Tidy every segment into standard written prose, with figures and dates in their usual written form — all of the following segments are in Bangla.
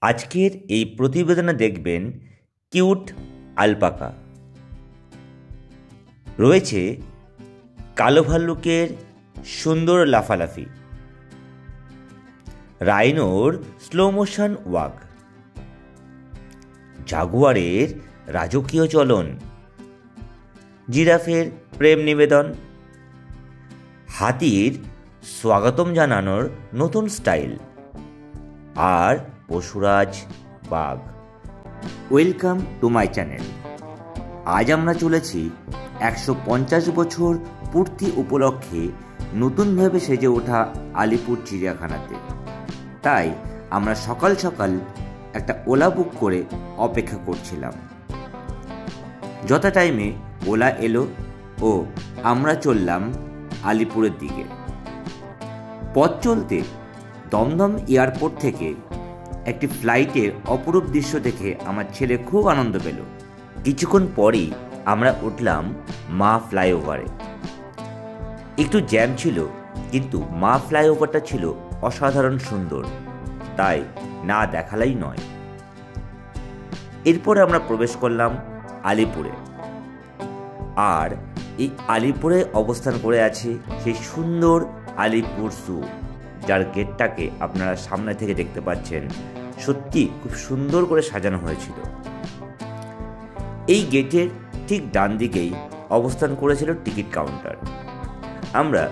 আজকের এই প্রতিবেদনে দেখবেন কিউট আলপাকা। রয়েছে কালো ভাল্লুকের সুন্দর লাফালাফি, রাইনোর স্লো মোশন ওয়াক, জাগুয়ারের রাজকীয় চলন, জিরাফের প্রেম নিবেদন, হাতির স্বাগতম জানানোর নতুন স্টাইল, আর পশুরাজ বাঘ। Welcome to my channel. আজ আমরা চলেছি 150 বছর পূর্তি উপলক্ষে নতুনভাবে সেজে ওঠা আলিপুর চিড়িয়াখানাতে। তাই আমরা সকাল সকাল একটা ওলা বুক করে অপেক্ষা করছিলাম। যথা টাইমে ওলা এলো ও আমরা চললাম আলিপুরের দিকে। পথ চলতে দমদম এয়ারপোর্ট থেকে একটি ফ্লাইটের অপরূপ দৃশ্য দেখে আমার ছেলে খুব আনন্দ পেল। কিছুক্ষণ পরেই আমরা উঠলাম মা ফ্লাইওভারে। একটু জ্যাম ছিল, কিন্তু মা ফ্লাইওভারটা ছিল অসাধারণ সুন্দর, তাই না দেখালাই নয়। এরপরে আমরা প্রবেশ করলাম আলিপুরে। আর এই আলিপুরে অবস্থান করে আছে সেই সুন্দর আলিপুর জু, যার গেটটাকে আপনারা সামনে থেকে দেখতে পাচ্ছেন। সত্যি খুব সুন্দর করে সাজানো হয়েছিল। এই গেটের ঠিক ডান দিকেই অবস্থান করেছিল টিকিট কাউন্টার। আমরা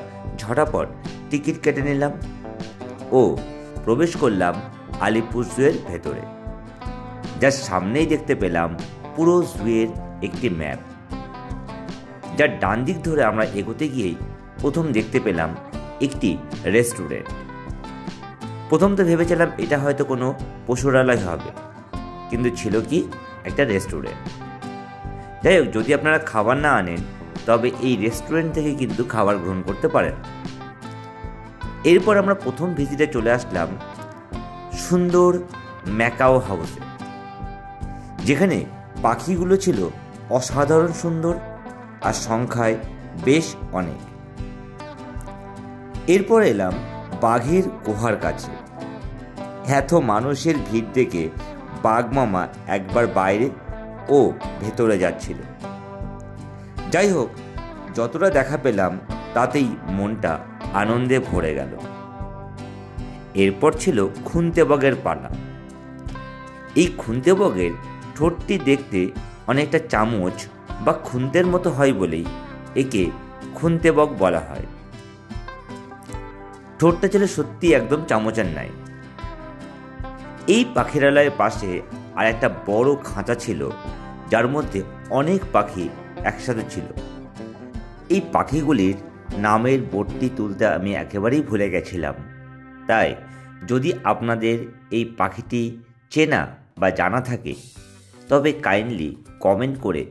ঝটাপট টিকিট কেটে নিলাম ও প্রবেশ করলাম আলিপুর জুয়ের ভেতরে। যার সামনেই দেখতে পেলাম পুরো জুয়ের একটি ম্যাপ। যার ডান দিক ধরে আমরা এগোতে গিয়েই প্রথম দেখতে পেলাম একটি রেস্টুরেন্ট। প্রথম তো ভেবেছিলাম এটা হয়তো কোনো পশুরালয় হবে, কিন্তু ছিল কি একটা রেস্টুরেন্ট। যাই হোক, যদি আপনারা খাবার না আনেন তবে এই রেস্টুরেন্ট থেকে কিন্তু খাবার গ্রহণ করতে পারেন। এরপর আমরা প্রথম ভিজিটে চলে আসলাম সুন্দর ম্যাকাও হাউসে, যেখানে পাখিগুলো ছিল অসাধারণ সুন্দর আর সংখ্যায় বেশ অনেক। এরপর এলাম বাঘের গুহার কাছে। এত মানুষের ভিড় দেখে বাঘ মামা একবার বাইরে ও ভেতরে যাচ্ছিল। যাই হোক, যতটা দেখা পেলাম তাতেই মনটা আনন্দে ভরে গেল। এরপর ছিল খুন্তে বগের পালা। এই খুন্তে বগের ঠোঁটটি দেখতে অনেকটা চামচ বা খুন্তের মতো হয় বলেই একে খুন্তে বগ বলা হয়। ঠোঁটটা ছিল সত্যি একদম চামচের ন্যায়। এই পাখিরালয়ের পাশে আর একটা বড় খাঁচা ছিল, যার মধ্যে অনেক পাখি একসাথে ছিল। এই পাখিগুলির নামের বোর্ডটি তুলতে আমি একেবারেই ভুলে গেছিলাম। তাই যদি আপনাদের এই পাখিটি চেনা বা জানা থাকে তবে কাইন্ডলি কমেন্ট করে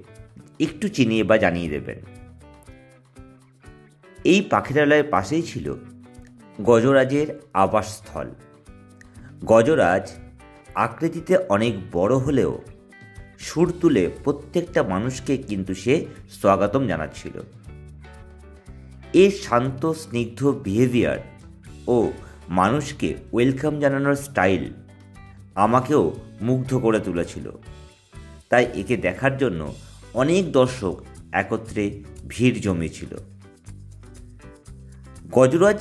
একটু চিনিয়ে বা জানিয়ে দেবেন। এই পাখিরালয়ের পাশেই ছিল গজরাজের আবাসস্থল। গজরাজ আকৃতিতে অনেক বড় হলেও সুর তুলে প্রত্যেকটা মানুষকে কিন্তু সে স্বাগতম জানাচ্ছিল। এর শান্ত স্নিগ্ধ বিহেভিয়ার ও মানুষকে ওয়েলকাম জানানোর স্টাইল আমাকেও মুগ্ধ করে তুলেছিল। তাই একে দেখার জন্য অনেক দর্শক একত্রে ভিড় জমেছিল। গজরাজ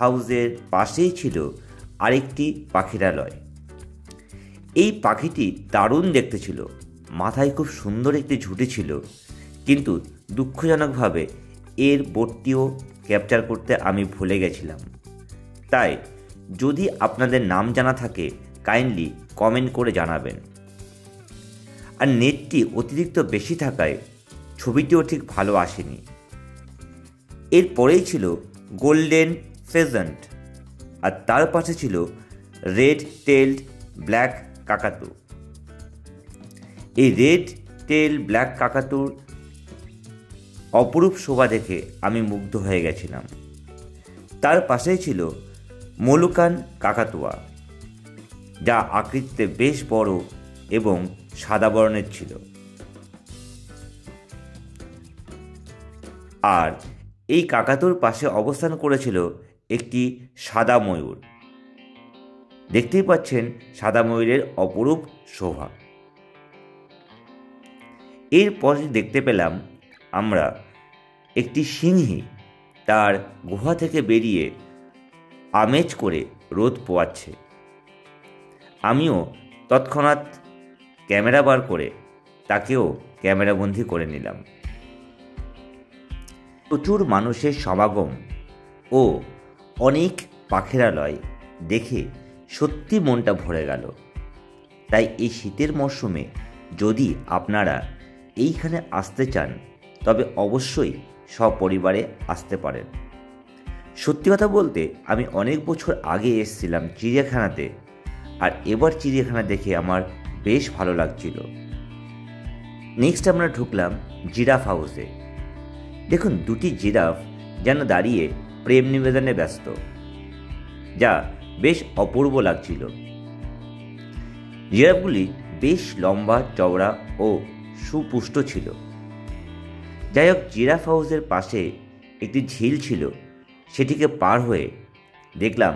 হাউসের পাশেই ছিল আরেকটি পাখিরালয়। এই পাখিটি দারুণ দেখতে ছিল। মাথায় খুব সুন্দর একটি ঝুঁটি ছিল, কিন্তু দুঃখজনকভাবে এর বোর্ডটিও ক্যাপচার করতে আমি ভুলে গেছিলাম। তাই যদি আপনাদের নাম জানা থাকে কাইন্ডলি কমেন্ট করে জানাবেন। আর নেটটি অতিরিক্ত বেশি থাকায় ছবিটিও ঠিক ভালো আসেনি। এরপরেই ছিল গোল্ডেন ফেজেন্ট, আর তার পাশে ছিল রেড টেইলড ব্ল্যাক কাকাতু। এই রেড টেইল ব্ল্যাক কাকাতুর অপরূপ শোভা দেখে আমি মুগ্ধ হয়ে গেছিলাম। তার পাশেই ছিল মলুকান কাকাতুয়া, যা আকৃতিতে বেশ বড় এবং সাদা বর্ণের ছিল। আর এই কাকাতুর পাশে অবস্থান করেছিল একটি সাদা ময়ূর, দেখতেই পাচ্ছেন সাদা ময়ূরের অপরূপ শোভা। এরপর দেখতে পেলাম আমরা একটি সিংহী তার গুহা থেকে বেরিয়ে আমেজ করে রোদ পোয়াচ্ছে। আমিও তৎক্ষণাৎ ক্যামেরা বার করে তাকেও ক্যামেরাবন্দি করে নিলাম। প্রচুর মানুষের সমাগম ও অনেক পাখিরালয় দেখে সত্যি মনটা ভরে গেল। তাই এই শীতের মরশুমে যদি আপনারা এইখানে আসতে চান তবে অবশ্যই সপরিবারে আসতে পারেন। সত্যি কথা বলতে আমি অনেক বছর আগে এসেছিলাম চিড়িয়াখানাতে, আর এবার চিড়িয়াখানা দেখে আমার বেশ ভালো লাগছিল। নেক্সট আমরা ঢুকলাম জিরাফ হাউসে। দেখুন, দুটি জিরাফ যেন দাঁড়িয়ে প্রেম নিবেদনে ব্যস্ত, যা বেশ অপূর্ব লাগছিল। জিরাফগুলি বেশ লম্বা, চওড়া ও সুপুষ্ট ছিল। যাই হোক, জিরাফ হাউসের পাশে একটি ঝিল ছিল, সেটিকে পার হয়ে দেখলাম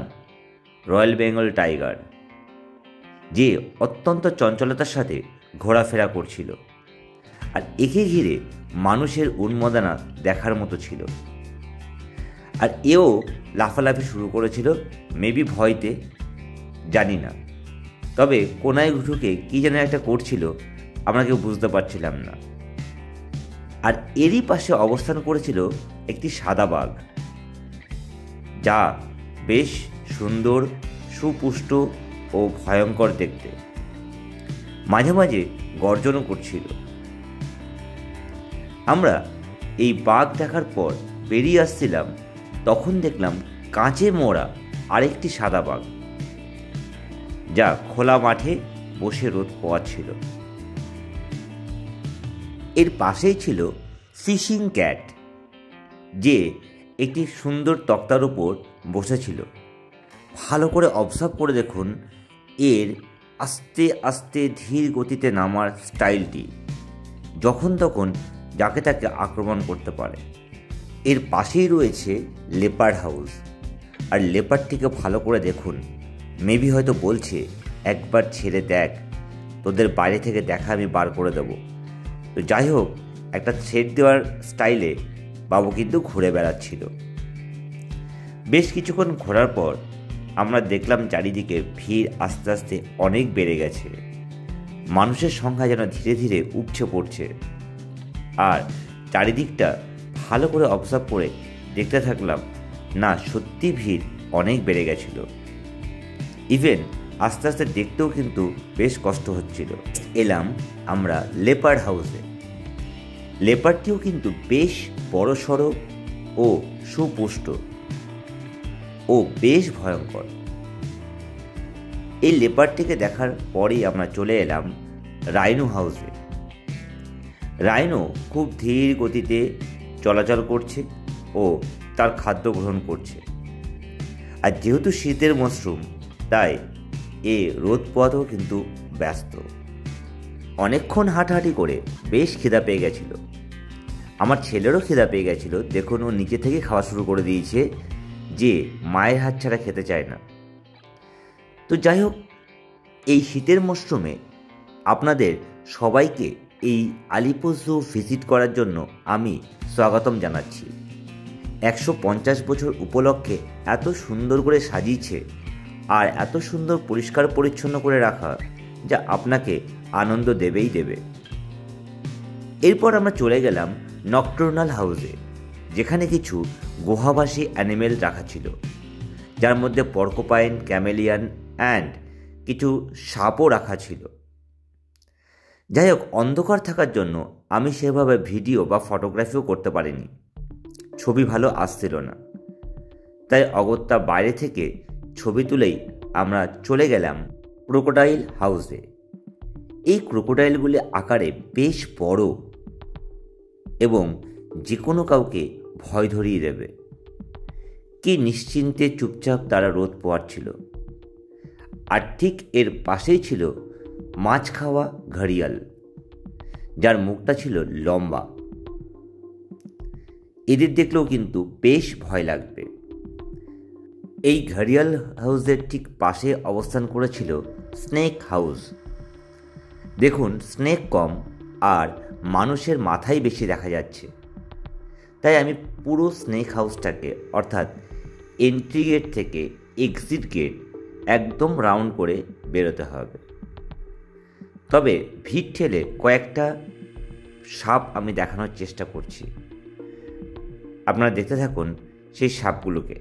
রয়্যাল বেঙ্গল টাইগার, যে অত্যন্ত চঞ্চলতার সাথে ঘোরাফেরা করছিল। আর একে ঘিরে মানুষের উন্মাদনা দেখার মতো ছিল। আর এও লাফালাফি শুরু করেছিল, মেবি ভয়তে, জানি না। তবে কোনায় ঢুকে কী যেন একটা করছিল, আমরা কেউ বুঝতে পারছিলাম না। আর এরই পাশে অবস্থান করেছিল একটি সাদা বাঘ, যা বেশ সুন্দর, সুপুষ্ট ও ভয়ঙ্কর দেখতে। মাঝে মাঝে গর্জনও করছিল। আমরা এই বাঘ দেখার পর বেরিয়ে আসছিলাম, তখন দেখলাম কাঁচে মোড়া আরেকটি সাদা বাঘ, যা খোলা মাঠে বসে রোদ পোয়াচ্ছিল। এর পাশেই ছিল ফিশিং ক্যাট, যে একটি সুন্দর তক্তার উপর বসেছিল। ভালো করে অবজার্ভ করে দেখুন এর আস্তে আস্তে ধীর গতিতে নামার স্টাইলটি, যখন তখন যাকে তাকে আক্রমণ করতে পারে। এর পাশেই রয়েছে লেপার্ড হাউস। আর লেপার্ডটিকে ভালো করে দেখুন, মেবি হয়তো বলছে, একবার ছেড়ে দেখ, তোদের বাইরে থেকে দেখা আমি বার করে দেব। তো যাই হোক, একটা থ্রেড দেওয়ার স্টাইলে বাবু কিন্তু ঘুরে বেড়াচ্ছিল। বেশ কিছুক্ষণ ঘোরার পর আমরা দেখলাম চারিদিকে ভিড় আস্তে আস্তে অনেক বেড়ে গেছে। মানুষের সংখ্যা যেন ধীরে ধীরে উপচে পড়ছে। আর চারিদিকটা ভালো করে অবজার্ভ করে দেখতে থাকলাম, না সত্যি ভিড় অনেক বেড়ে গেছিল। ইভেন আস্তে আস্তে দেখতেও কিন্তু বেশ কষ্ট হচ্ছিল। এলাম আমরা লেপার্ড হাউসে। লেপার্ডটিও কিন্তু বেশ বড়সড় ও সুপুষ্ট ও বেশ ভয়ঙ্কর। এই লেপার্ডটিকে দেখার পরেই আমরা চলে এলাম রাইনো হাউসে। রাইনো খুব ধীর গতিতে চলাচল করছে ও তার খাদ্য গ্রহণ করছে। আর যেহেতু শীতের মরশুম, তাই এ রোদ পোয়াতেও কিন্তু ব্যস্ত। অনেকক্ষণ হাঁটাহাঁটি করে বেশ খিদা পেয়ে গেছিল। আমার ছেলেরও খিদা পেয়ে গেছিল। দেখুন, ও নিচে থেকে খাওয়া শুরু করে দিয়েছে, যে মায়ের হাত ছাড়া খেতে চায় না। তো যাই হোক, এই শীতের মরশুমে আপনাদের সবাইকে এই আলিপুর জু ভিজিট করার জন্য আমি স্বাগতম জানাচ্ছি। 150 বছর উপলক্ষে এত সুন্দর করে সাজিয়েছে, আর এত সুন্দর পরিষ্কার পরিচ্ছন্ন করে রাখা, যা আপনাকে আনন্দ দেবেই দেবে। এরপর আমরা চলে গেলাম নকটার্নাল হাউসে, যেখানে কিছু গুহাবাসী অ্যানিমেল রাখা ছিল, যার মধ্যে পর্কোপাইন, ক্যামেলিয়ান অ্যান্ড কিছু সাপও রাখা ছিল। যাই হোক, অন্ধকার থাকার জন্য আমি সেভাবে ভিডিও বা ফটোগ্রাফিও করতে পারিনি, ছবি ভালো আসছিল না। তাই অগত্যা বাইরে থেকে ছবি তুলেই আমরা চলে গেলাম ক্রোকোডাইল হাউসে। এই ক্রোকোডাইলগুলি আকারে বেশ বড় এবং যে কোনো কাউকে ভয় ধরিয়ে দেবে। কি নিশ্চিন্তে চুপচাপ তারা রোদ পোয়াচ্ছিল। আর ঠিক এর পাশেই ছিল মাছ খাওয়া ঘড়িয়াল, যার মুখটা ছিল লম্বা। এদের দেখলেও কিন্তু বেশ ভয় লাগবে। এই ঘড়িয়াল হাউসের ঠিক পাশে অবস্থান করেছিল স্নেক হাউস। দেখুন, স্নেক কম আর মানুষের মাথাই বেশি দেখা যাচ্ছে। তাই আমি পুরো স্নেক হাউসটাকে, অর্থাৎ এন্ট্রি গেট থেকে এক্সিট গেট একদম রাউন্ড করে বেরোতে হবে। তবে ভিড় ঠেলে কয়েকটা সাপ আমি দেখানোর চেষ্টা করছি, আপনারা দেখতে থাকুন সেই সাপগুলোকে।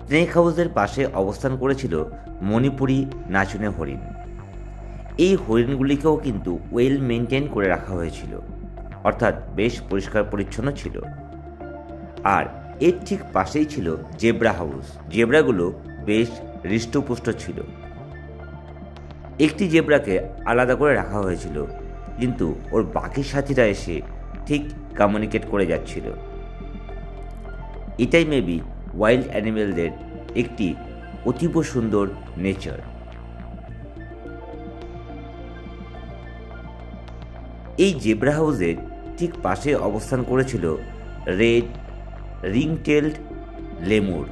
স্নেক হাউসের পাশে অবস্থান করেছিল মণিপুরি নাচুনে হরিণ। এই হরিণগুলিকেও কিন্তু ওয়েল মেনটেন করে রাখা হয়েছিল, অর্থাৎ বেশ পরিষ্কার পরিচ্ছন্ন ছিল। আর এর ঠিক পাশেই ছিল জেব্রা হাউস। জেব্রাগুলো বেশ হৃষ্টপুষ্ট ছিল। একটি জেব্রাকে আলাদা করে রাখা হয়েছিল, কিন্তু ওর বাকি সাথীরা এসে ঠিক কমিউনিকেট করে যাচ্ছিল। এটাই মেবি ওয়াইল্ড অ্যানিমেলদের একটি অতীব সুন্দর নেচার। এই জেব্রা হাউসের ঠিক পাশে অবস্থান করেছিল রেড রিং-টেলড লেমুর।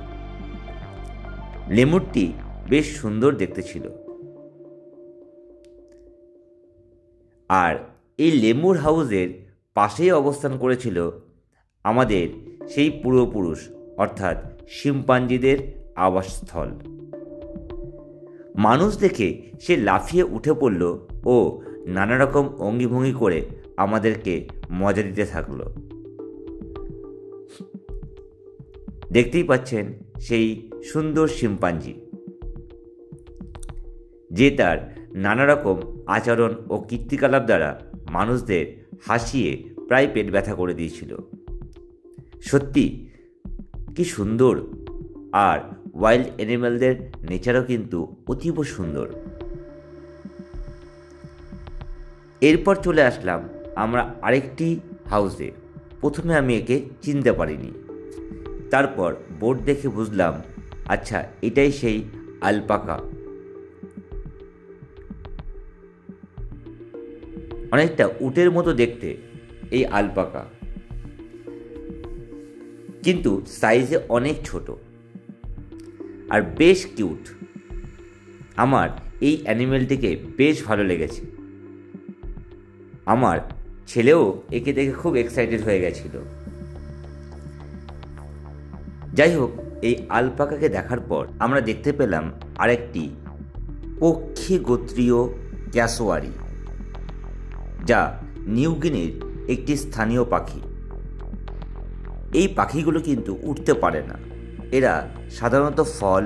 লেমুরটি বেশ সুন্দর দেখতে ছিল। আর এই লেমুর হাউসের পাশেই অবস্থান করেছিল আমাদের সেই পূর্বপুরুষ, অর্থাৎ শিম্পাঞ্জিদের আবাসস্থল। মানুষ দেখে সে লাফিয়ে উঠে পড়ল ও নানা রকম অঙ্গিভঙ্গি করে আমাদেরকে মজা দিতে থাকলো। দেখতেই পাচ্ছেন সেই সুন্দর শিম্পাঞ্জি, যে তার নানা রকম আচরণ ও কীর্তিকলাপ দ্বারা মানুষদের হাসিয়ে প্রায় পেট ব্যথা করে দিয়েছিল। সত্যি কি সুন্দর! আর ওয়াইল্ড অ্যানিমেলদের নেচারও কিন্তু অতীব সুন্দর। এরপর চলে আসলাম আমরা আরেকটি হাউসে। প্রথমে আমি একে চিনতে পারিনি, তারপর বোর্ড দেখে বুঝলাম আচ্ছা এটাই সেই আলপাকা। অনেকটা উটের মতো দেখতে এই আলপাকা, কিন্তু সাইজে অনেক ছোট আর বেশ কিউট। আমার এই অ্যানিমেলটিকে বেশ ভালো লেগেছে। আমার ছেলেও একে দেখে খুব এক্সাইটেড হয়ে গেছিল। যাই হোক, এই আলপাকাকে দেখার পর আমরা দেখতে পেলাম আরেকটি পক্ষী গোত্রীয় ক্যাসোয়ারি, যা নিউগিনির একটি স্থানীয় পাখি। এই পাখিগুলো কিন্তু উঠতে পারে না। এরা সাধারণত ফল,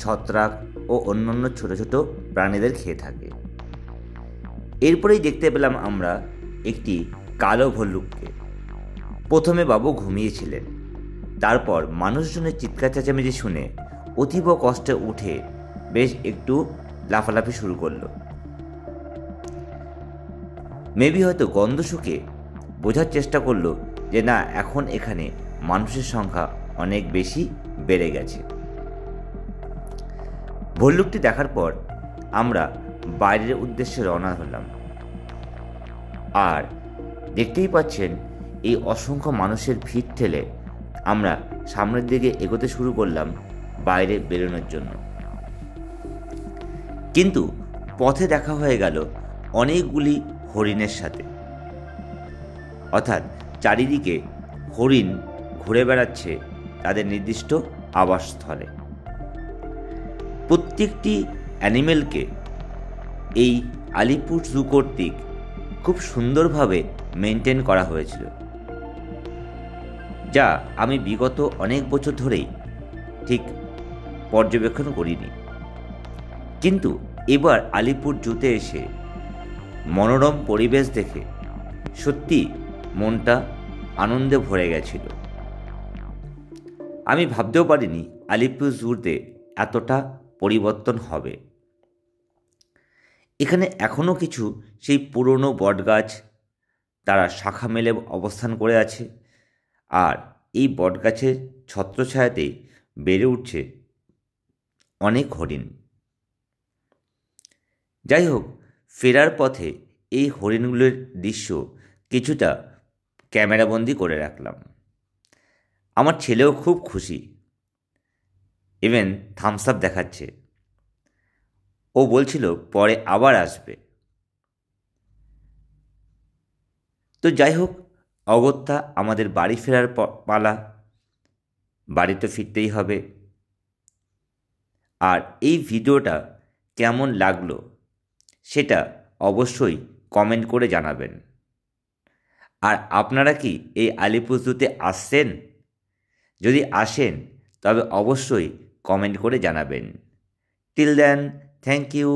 ছত্রাক ও অন্যান্য ছোট ছোট প্রাণীদের খেয়ে থাকে। এরপরেই দেখতে পেলাম আমরা একটি কালো ভল্লুককে। প্রথমে বাবু ঘুমিয়েছিলেন, তারপর মানুষজনের চিৎকার চেঁচামেচি শুনে অতীব কষ্টে উঠে বেশ একটু লাফালাফি শুরু করলো। মেবি হয়তো গন্ধ শুকে বোঝার চেষ্টা করলো যে না, এখন এখানে মানুষের সংখ্যা অনেক বেশি বেড়ে গেছে। ভল্লুকটি দেখার পর আমরা বাইরের উদ্দেশ্যে রওনা হলাম। আর দেখতেই পাচ্ছেন এই অসংখ্য মানুষের ভিড় ঠেলে আমরা সামনের দিকে এগোতে শুরু করলাম বাইরে বেরোনোর জন্য। কিন্তু পথে দেখা হয়ে গেল অনেকগুলি হরিণের সাথে, অর্থাৎ চারিদিকে হরিণ ঘুরে বেড়াচ্ছে তাদের নির্দিষ্ট আবাসস্থলে। প্রত্যেকটি অ্যানিমেলকে এই আলিপুর জু কর্তৃক খুব সুন্দরভাবে মেনটেন করা হয়েছিল, যা আমি বিগত অনেক বছর ধরেই ঠিক পর্যবেক্ষণ করিনি। কিন্তু এবার আলিপুর জুতে এসে মনোরম পরিবেশ দেখে সত্যি মনটা আনন্দে ভরে গেছিল। আমি ভাবতেও পারিনি আলিপুর জুতে এতটা পরিবর্তন হবে। এখানে এখনও কিছু সেই পুরনো বটগাছ তারা শাখা মেলে অবস্থান করে আছে, আর এই বটগাছের ছত্রছায়াতেই বেড়ে উঠছে অনেক হরিণ। যাই হোক, ফেরার পথে এই হরিণগুলোর দৃশ্য কিছুটা ক্যামেরাবন্দি করে রাখলাম। আমার ছেলেও খুব খুশি, ইভেন থামস আপ দেখাচ্ছে। ও বলছিল পরে আবার আসবে। তো যাই হোক, অগত্যা আমাদের বাড়ি ফেরার পালা। বাড়ি তো ফিরতেই হবে। আর এই ভিডিওটা কেমন লাগলো সেটা অবশ্যই কমেন্ট করে জানাবেন। আর আপনারা কি এই আলিপুর জুতে আসছেন? যদি আসেন তবে অবশ্যই কমেন্ট করে জানাবেন। Till then, thank you.